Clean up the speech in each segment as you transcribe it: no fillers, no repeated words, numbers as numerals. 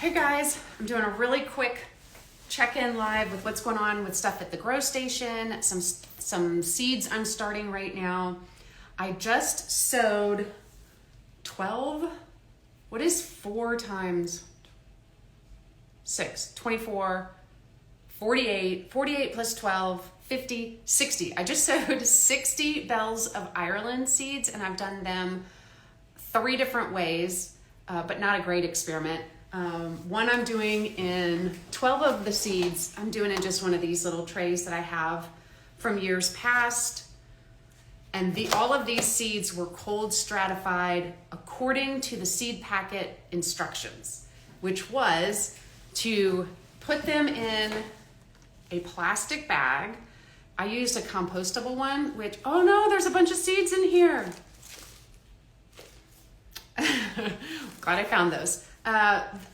Hey guys, I'm doing a really quick check-in live with what's going on with stuff at the grow station, some seeds I'm starting right now. I just sowed 12, what is 4 times 6? 24, 48, 48 plus 12, 50, 60. I just sowed 60 bells of Ireland seeds, and I've done them 3 different ways, but not a great experiment. One I'm doing in 12 of the seeds, I'm doing in just one of these little trays that I have from years past. And all of these seeds were cold stratified according to the seed packet instructions, which was to put them in a plastic bag. I used a compostable one, which, oh no, there's a bunch of seeds in here. Glad I found those.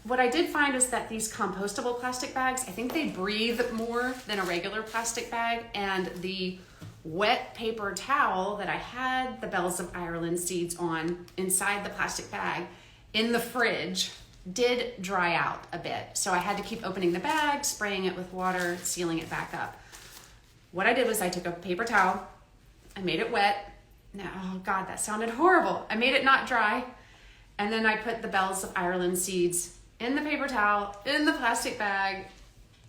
What I did find is that these compostable plastic bags, I think they breathe more than a regular plastic bag, and the wet paper towel that I had the bells of Ireland seeds on inside the plastic bag in the fridge did dry out a bit. So I had to keep opening the bag, spraying it with water, sealing it back up. What I did was I took a paper towel, I made it wet. Now, oh God, that sounded horrible. I made it not dry. And then I put the bells of Ireland seeds in the paper towel, in the plastic bag,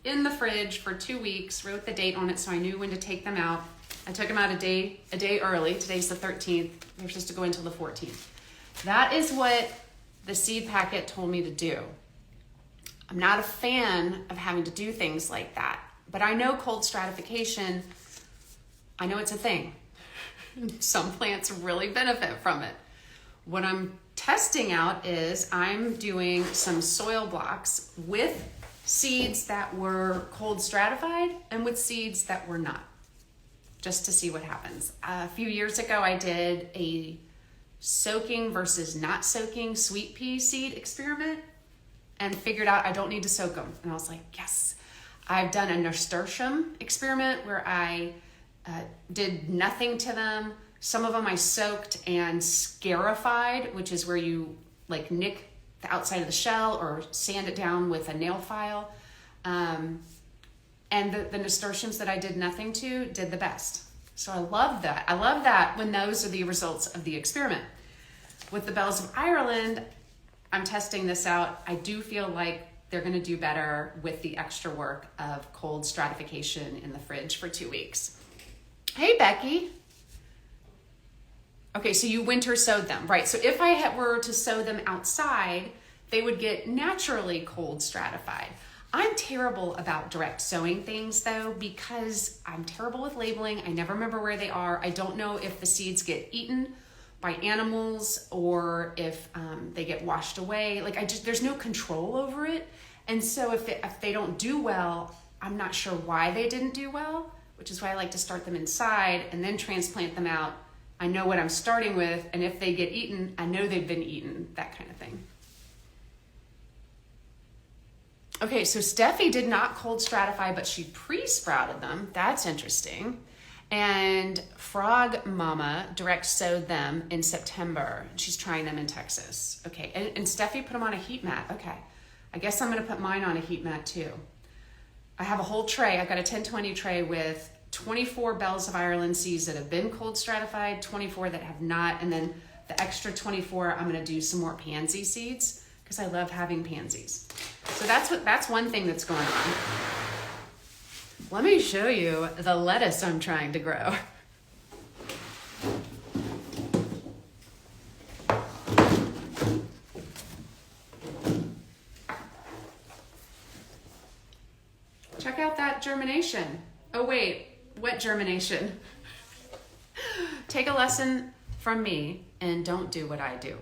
in the fridge for 2 weeks, wrote the date on it so I knew when to take them out. I took them out a day early. Today's the 13th. They're supposed to go until the 14th. That is what the seed packet told me to do. I'm not a fan of having to do things like that, but I know cold stratification, I know it's a thing. Some plants really benefit from it. What I'm testing out is I'm doing some soil blocks with seeds that were cold stratified and with seeds that were not, just to see what happens. A few years ago, I did a soaking versus not soaking sweet pea seed experiment and figured out I don't need to soak them. And I was like, yes. I've done a nasturtium experiment where I did nothing to them. Some of them I soaked and scarified, which is where you like nick the outside of the shell or sand it down with a nail file. And the nasturtiums that I did nothing to did the best. So I love that. I love that when those are the results of the experiment. With the bells of Ireland, I'm testing this out. I do feel like they're going to do better with the extra work of cold stratification in the fridge for 2 weeks. Hey, Becky. Okay, so you winter sowed them, right? So if I were to sow them outside, they would get naturally cold stratified. I'm terrible about direct sowing things though, because I'm terrible with labeling. I never remember where they are. I don't know if the seeds get eaten by animals or if they get washed away. Like there's no control over it. And so if they don't do well, I'm not sure why they didn't do well, which is why I like to start them inside and then transplant them out. I know what I'm starting with, and if they get eaten, I know they've been eaten, that kind of thing. Okay, so Steffi did not cold stratify, but she pre-sprouted them. That's interesting. And Frog Mama direct sowed them in September. She's trying them in Texas. Okay, and Steffi put them on a heat mat. Okay, I guess I'm gonna put mine on a heat mat too. I have a whole tray. I've got a 10-20 tray with 24 bells of Ireland seeds that have been cold stratified, 24 that have not, and then the extra 24, I'm gonna do some more pansy seeds because I love having pansies. So that's one thing that's going on. Let me show you the lettuce I'm trying to grow. Check out that germination. Oh wait, what germination? Take a lesson from me and don't do what I do.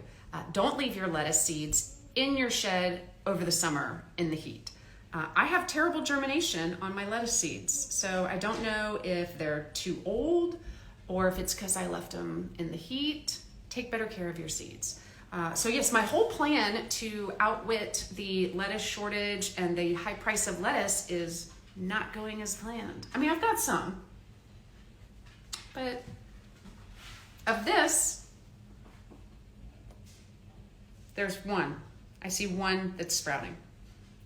Don't leave your lettuce seeds in your shed over the summer in the heat. I have terrible germination on my lettuce seeds, so I don't know if they're too old or if it's because I left them in the heat. Take better care of your seeds. So yes, my whole plan to outwit the lettuce shortage and the high price of lettuce is not going as planned. I mean, I've got some, but of this, there's one. I see one that's sprouting.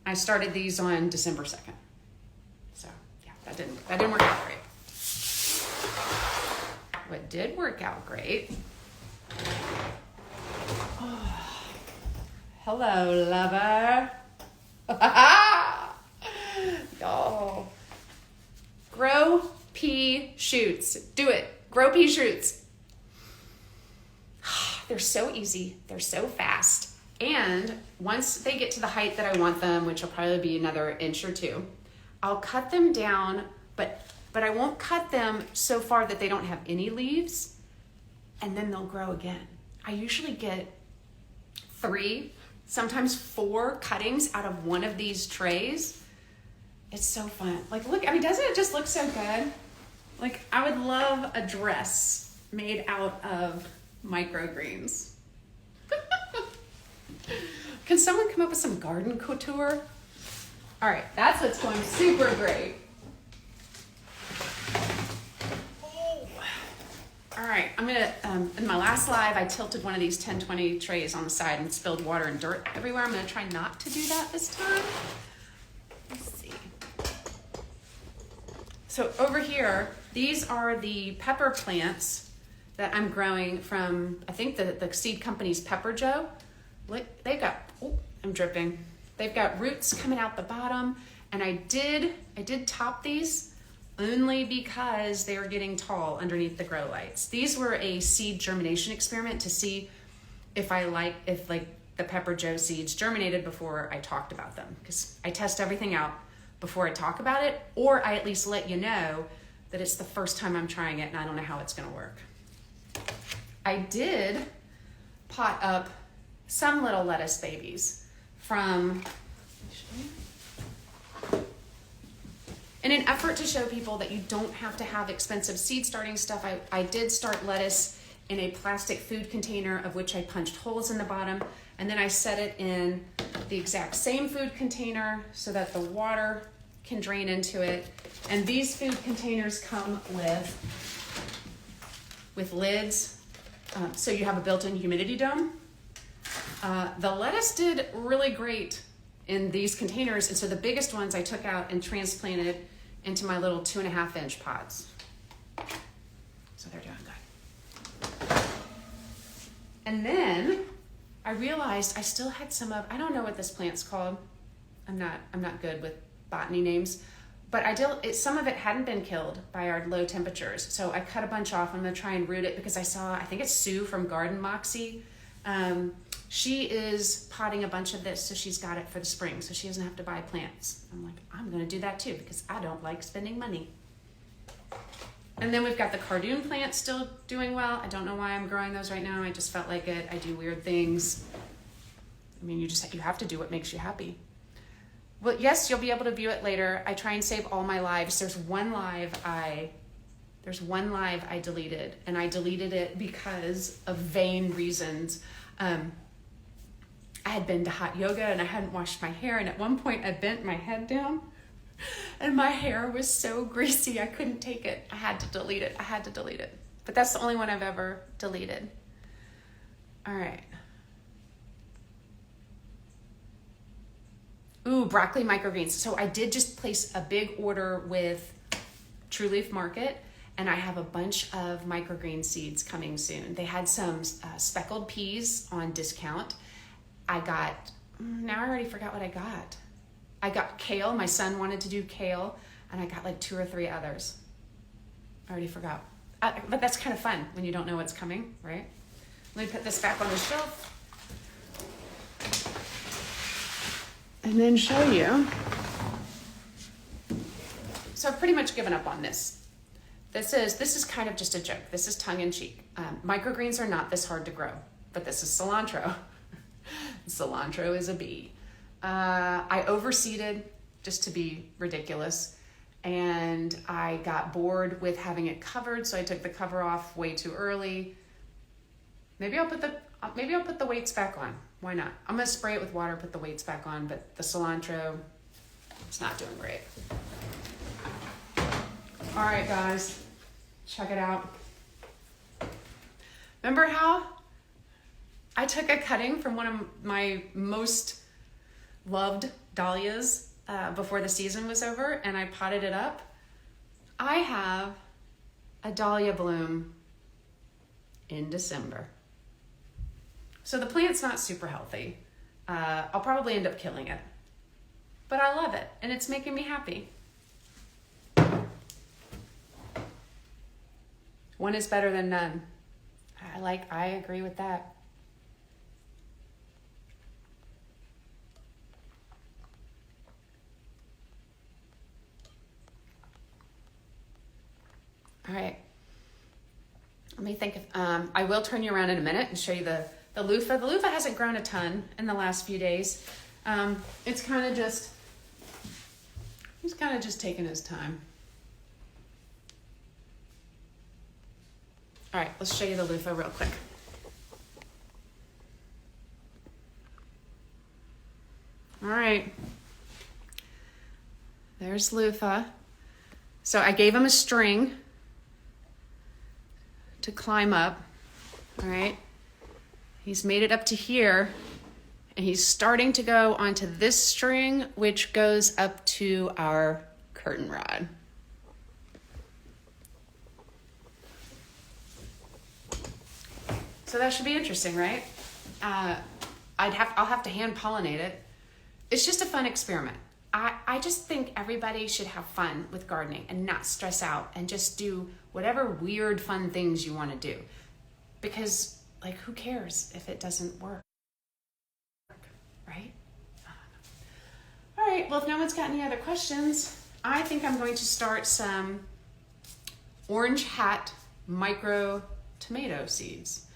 I started these on December 2nd. So yeah, that didn't work out great. What did work out great? Oh, hello, lover. Y'all. Grow pea shoots. Do it. Grow pea shoots. They're so easy. They're so fast. And once they get to the height that I want them, which will probably be another inch or two, I'll cut them down, but I won't cut them so far that they don't have any leaves, and then they'll grow again. I usually get 3, sometimes 4 cuttings out of one of these trays. It's so fun. Like, look, I mean, doesn't it just look so good? Like, I would love a dress made out of microgreens. Can someone come up with some garden couture? All right, that's what's going super great. All right, I'm gonna, in my last live, I tilted one of these 1020 trays on the side and spilled water and dirt everywhere. I'm gonna try not to do that this time. Let's see. So over here, these are the pepper plants that I'm growing from, I think the seed company's Pepper Joe. Look, they've got, oh, I'm dripping. They've got roots coming out the bottom, and I did top these only because they were getting tall underneath the grow lights. These were a seed germination experiment to see if the Pepper Joe seeds germinated before I talked about them, because I test everything out before I talk about it, or I at least let you know that it's the first time I'm trying it and I don't know how it's gonna work. I did pot up some little lettuce babies from, in an effort to show people that you don't have to have expensive seed starting stuff. I did start lettuce in a plastic food container, of which I punched holes in the bottom, and then I set it in the exact same food container so that the water can drain into it. And these food containers come with lids, so you have a built-in humidity dome. The lettuce did really great in these containers, and so the biggest ones I took out and transplanted into my little 2.5-inch pots. So they're doing good. And then I realized I still had some of, I don't know what this plant's called. I'm not good with botany names, but some of it hadn't been killed by our low temperatures. So I cut a bunch off. I'm gonna try and root it because I think it's Sue from Garden Moxie. She is potting a bunch of this, so she's got it for the spring, so she doesn't have to buy plants. I'm like, I'm gonna do that too because I don't like spending money. And then we've got the cardoon plant still doing well. I don't know why I'm growing those right now. I just felt like it. I do weird things. I mean, you have to do what makes you happy. Well, yes, you'll be able to view it later. I try and save all my lives. There's one live I deleted, and I deleted it because of vain reasons. I had been to hot yoga and I hadn't washed my hair, and at one point I bent my head down and my hair was so greasy I couldn't take it. I had to delete it. But that's the only one I've ever deleted. All right. Ooh, broccoli microgreens. So I did just place a big order with True Leaf Market, and I have a bunch of microgreen seeds coming soon. They had some speckled peas on discount. Now I already forgot what I got. I got kale. My son wanted to do kale, and I got like 2 or 3 others. I already forgot. But that's kind of fun when you don't know what's coming, right? Let me put this back on the shelf and then show you. So I've pretty much given up on this. This is kind of just a joke. This is tongue in cheek. Microgreens are not this hard to grow, but this is cilantro. Cilantro is a bee. I overseeded just to be ridiculous, and I got bored with having it covered, so I took the cover off way too early. Maybe I'll put the weights back on. Why not? I'm gonna spray it with water, put the weights back on, but the cilantro, it's not doing great. All right, guys, check it out. Remember how I took a cutting from one of my most loved dahlias before the season was over, and I potted it up. I have a dahlia bloom in December. So the plant's not super healthy. I'll probably end up killing it. But I love it, and it's making me happy. One is better than none. I agree with that. All right. Let me think of, I will turn you around in a minute and show you the loofah. The loofah hasn't grown a ton in the last few days. He's kind of just taking his time. All right, let's show you the loofah real quick. All right, there's loofah. So I gave him a string to climb up. All right, he's made it up to here, and he's starting to go onto this string, which goes up to our curtain rod. So that should be interesting, right? I'll have to hand pollinate it. It's just a fun experiment. I just think everybody should have fun with gardening and not stress out and just do whatever weird fun things you want to do. Because, like, who cares if it doesn't work, right? All right, well, if no one's got any other questions, I think I'm going to start some orange hat micro tomato seeds.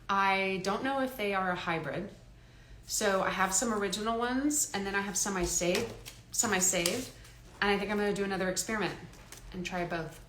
I don't know if they are a hybrid. So I have some original ones, and then I have some I saved, and I think I'm gonna do another experiment and try both.